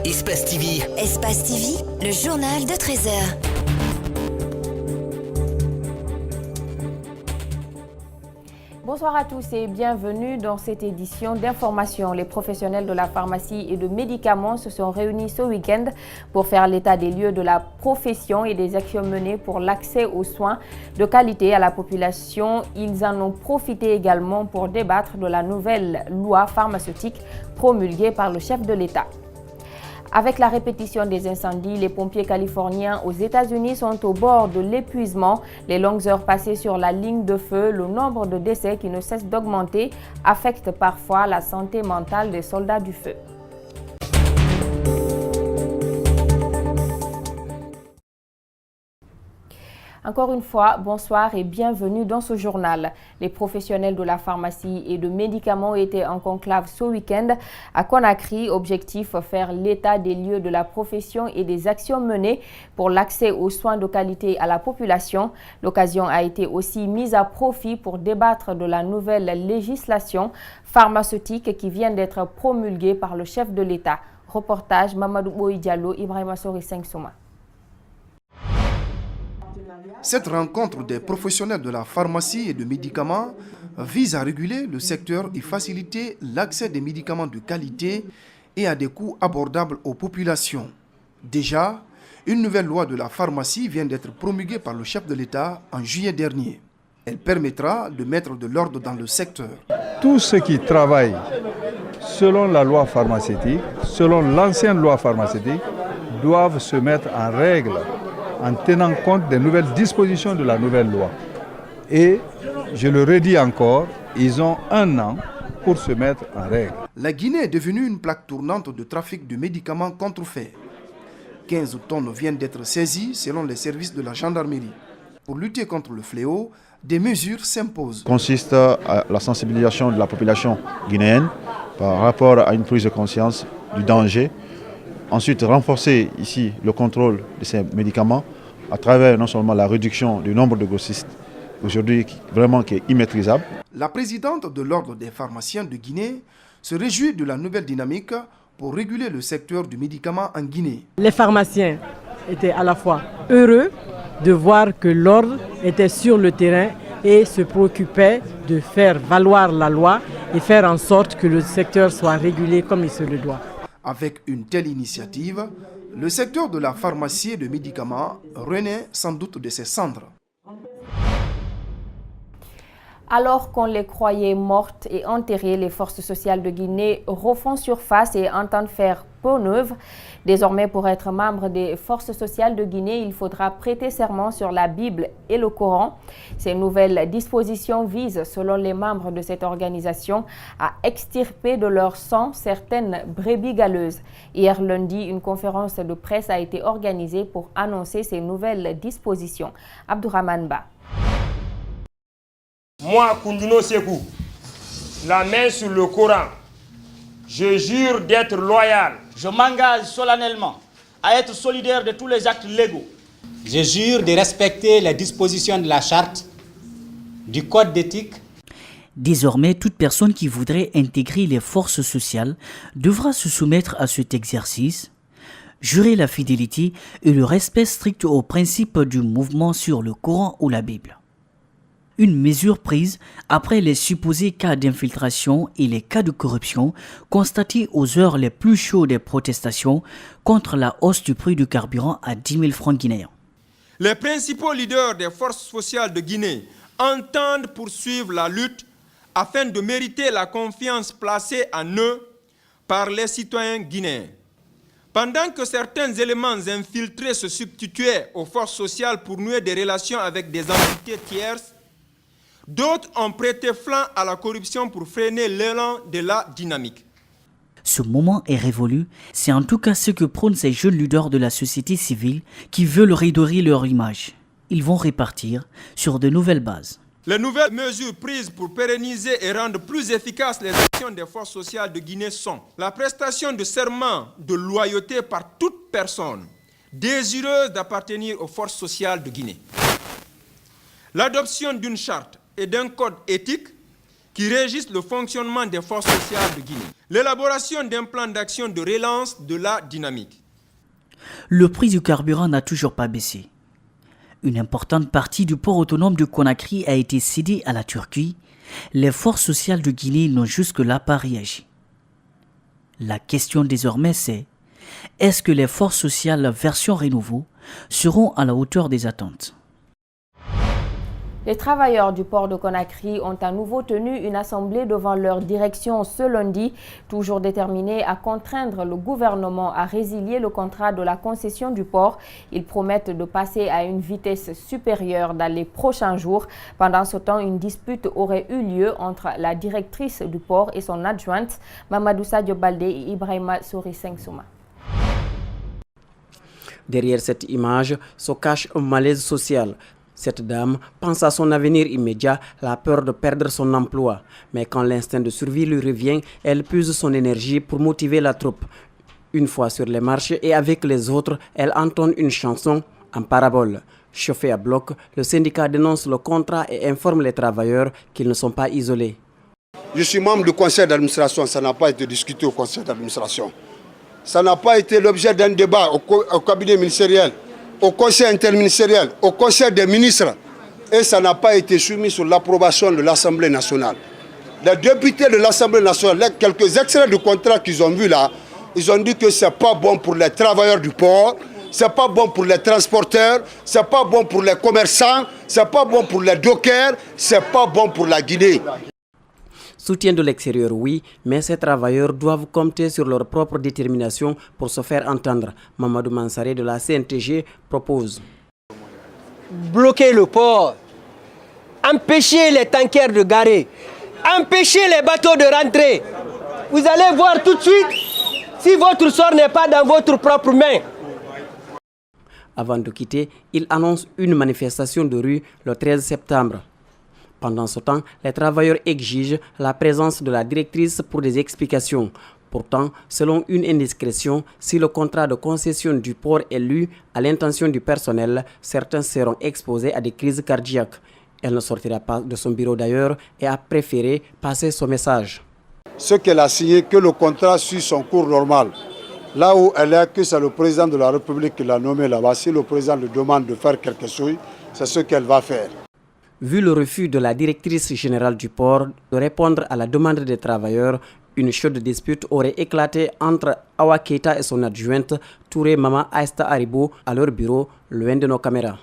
Espace TV. Espace TV, le journal de 13h. Bonsoir à tous et bienvenue dans cette édition d'information. Les professionnels de la pharmacie et de médicaments se sont réunis ce week-end pour faire l'état des lieux de la profession et des actions menées pour l'accès aux soins de qualité à la population. Ils en ont profité également pour débattre de la nouvelle loi pharmaceutique promulguée par le chef de l'État. Avec la répétition des incendies, les pompiers californiens aux États-Unis sont au bord de l'épuisement. Les longues heures passées sur la ligne de feu, le nombre de décès qui ne cesse d'augmenter affecte parfois la santé mentale des soldats du feu. Encore une fois, bonsoir et bienvenue dans ce journal. Les professionnels de la pharmacie et de médicaments étaient en conclave ce week-end à Conakry. Objectif, faire l'état des lieux de la profession et des actions menées pour l'accès aux soins de qualité à la population. L'occasion a été aussi mise à profit pour débattre de la nouvelle législation pharmaceutique qui vient d'être promulguée par le chef de l'État. Reportage Mamadou Boy Diallo, Ibrahima Sori 5 Souma. Cette rencontre des professionnels de la pharmacie et de médicaments vise à réguler le secteur et faciliter l'accès des médicaments de qualité et à des coûts abordables aux populations. Déjà, une nouvelle loi de la pharmacie vient d'être promulguée par le chef de l'État en juillet dernier. Elle permettra de mettre de l'ordre dans le secteur. Tous ceux qui travaillent selon la loi pharmaceutique, selon l'ancienne loi pharmaceutique, doivent se mettre en règle en tenant compte des nouvelles dispositions de la nouvelle loi. Et, je le redis encore, ils ont 1 an pour se mettre en règle. La Guinée est devenue une plaque tournante de trafic de médicaments contrefaits. 15 tonnes viennent d'être saisies selon les services de la gendarmerie. Pour lutter contre le fléau, des mesures s'imposent. Consiste à la sensibilisation de la population guinéenne par rapport à une prise de conscience du danger. Ensuite, renforcer ici le contrôle de ces médicaments à travers non seulement la réduction du nombre de grossistes, aujourd'hui vraiment qui est immaîtrisable. La présidente de l'Ordre des pharmaciens de Guinée se réjouit de la nouvelle dynamique pour réguler le secteur du médicament en Guinée. Les pharmaciens étaient à la fois heureux de voir que l'ordre était sur le terrain et se préoccupait de faire valoir la loi et faire en sorte que le secteur soit régulé comme il se le doit. Avec une telle initiative, le secteur de la pharmacie et de médicaments renaît sans doute de ses cendres. Alors qu'on les croyait mortes et enterrées, les forces sociales de Guinée refont surface et entendent faire peau neuve. Désormais, pour être membre des forces sociales de Guinée, il faudra prêter serment sur la Bible et le Coran. Ces nouvelles dispositions visent, selon les membres de cette organisation, à extirper de leur sang certaines brebis galeuses. Hier lundi, une conférence de presse a été organisée pour annoncer ces nouvelles dispositions. Abdourahmane Ba. Moi, Koundouno Sekou, la main sur le Coran, je jure d'être loyal. Je m'engage solennellement à être solidaire de tous les actes légaux. Je jure de respecter les dispositions de la charte, du code d'éthique. Désormais, toute personne qui voudrait intégrer les forces sociales devra se soumettre à cet exercice, jurer la fidélité et le respect strict aux principes du mouvement sur le Coran ou la Bible. Une mesure prise après les supposés cas d'infiltration et les cas de corruption constatés aux heures les plus chaudes des protestations contre la hausse du prix du carburant à 10 000 francs guinéens. Les principaux leaders des forces sociales de Guinée entendent poursuivre la lutte afin de mériter la confiance placée en eux par les citoyens guinéens. Pendant que certains éléments infiltrés se substituaient aux forces sociales pour nouer des relations avec des entités tierces, d'autres ont prêté flanc à la corruption pour freiner l'élan de la dynamique. Ce moment est révolu, c'est en tout cas ce que prônent ces jeunes leaders de la société civile qui veulent redorer leur image. Ils vont répartir sur de nouvelles bases. Les nouvelles mesures prises pour pérenniser et rendre plus efficaces les actions des forces sociales de Guinée sont la prestation de serment de loyauté par toute personne désireuse d'appartenir aux forces sociales de Guinée, l'adoption d'une charte et d'un code éthique qui régissent le fonctionnement des forces sociales de Guinée. L'élaboration d'un plan d'action de relance de la dynamique. Le prix du carburant n'a toujours pas baissé. Une importante partie du port autonome de Conakry a été cédée à la Turquie. Les forces sociales de Guinée n'ont jusque-là pas réagi. La question désormais c'est, est-ce que les forces sociales version renouveau seront à la hauteur des attentes? Les travailleurs du port de Conakry ont à nouveau tenu une assemblée devant leur direction ce lundi, toujours déterminés à contraindre le gouvernement à résilier le contrat de la concession du port. Ils promettent de passer à une vitesse supérieure dans les prochains jours. Pendant ce temps, une dispute aurait eu lieu entre la directrice du port et son adjointe, Mamadou Sadio Baldé et Ibrahima Souri Sengsouma. Derrière cette image se cache un malaise social. Cette dame pense à son avenir immédiat, la peur de perdre son emploi. Mais quand l'instinct de survie lui revient, elle puise son énergie pour motiver la troupe. Une fois sur les marches et avec les autres, elle entonne une chanson en parabole. Chauffé à bloc, le syndicat dénonce le contrat et informe les travailleurs qu'ils ne sont pas isolés. Je suis membre du conseil d'administration, ça n'a pas été discuté au conseil d'administration. Ça n'a pas été l'objet d'un débat au cabinet ministériel, au conseil interministériel, au conseil des ministres. Et ça n'a pas été soumis sur l'approbation de l'Assemblée nationale. Les députés de l'Assemblée nationale, quelques extraits du contrat qu'ils ont vus là, ils ont dit que ce n'est pas bon pour les travailleurs du port, ce n'est pas bon pour les transporteurs, ce n'est pas bon pour les commerçants, ce n'est pas bon pour les dockers, ce n'est pas bon pour la Guinée. Soutien de l'extérieur, oui, mais ces travailleurs doivent compter sur leur propre détermination pour se faire entendre. Mamadou Mansaré de la CNTG propose. Bloquer le port, empêcher les tankers de garer, empêcher les bateaux de rentrer. Vous allez voir tout de suite si votre sort n'est pas dans votre propre main. Avant de quitter, il annonce une manifestation de rue le 13 septembre. Pendant ce temps, les travailleurs exigent la présence de la directrice pour des explications. Pourtant, selon une indiscrétion, si le contrat de concession du port est lu à l'intention du personnel, certains seront exposés à des crises cardiaques. Elle ne sortira pas de son bureau d'ailleurs et a préféré passer son message. Ce qu'elle a signé, que le contrat suit son cours normal. Là où elle est, que c'est le président de la République qui l'a nommé là-bas. Si le président lui demande de faire quelque chose, c'est ce qu'elle va faire. Vu le refus de la directrice générale du port de répondre à la demande des travailleurs, une chaude dispute aurait éclaté entre Awa Keita et son adjointe Touré Mama Aïsta Haribo à leur bureau, loin de nos caméras.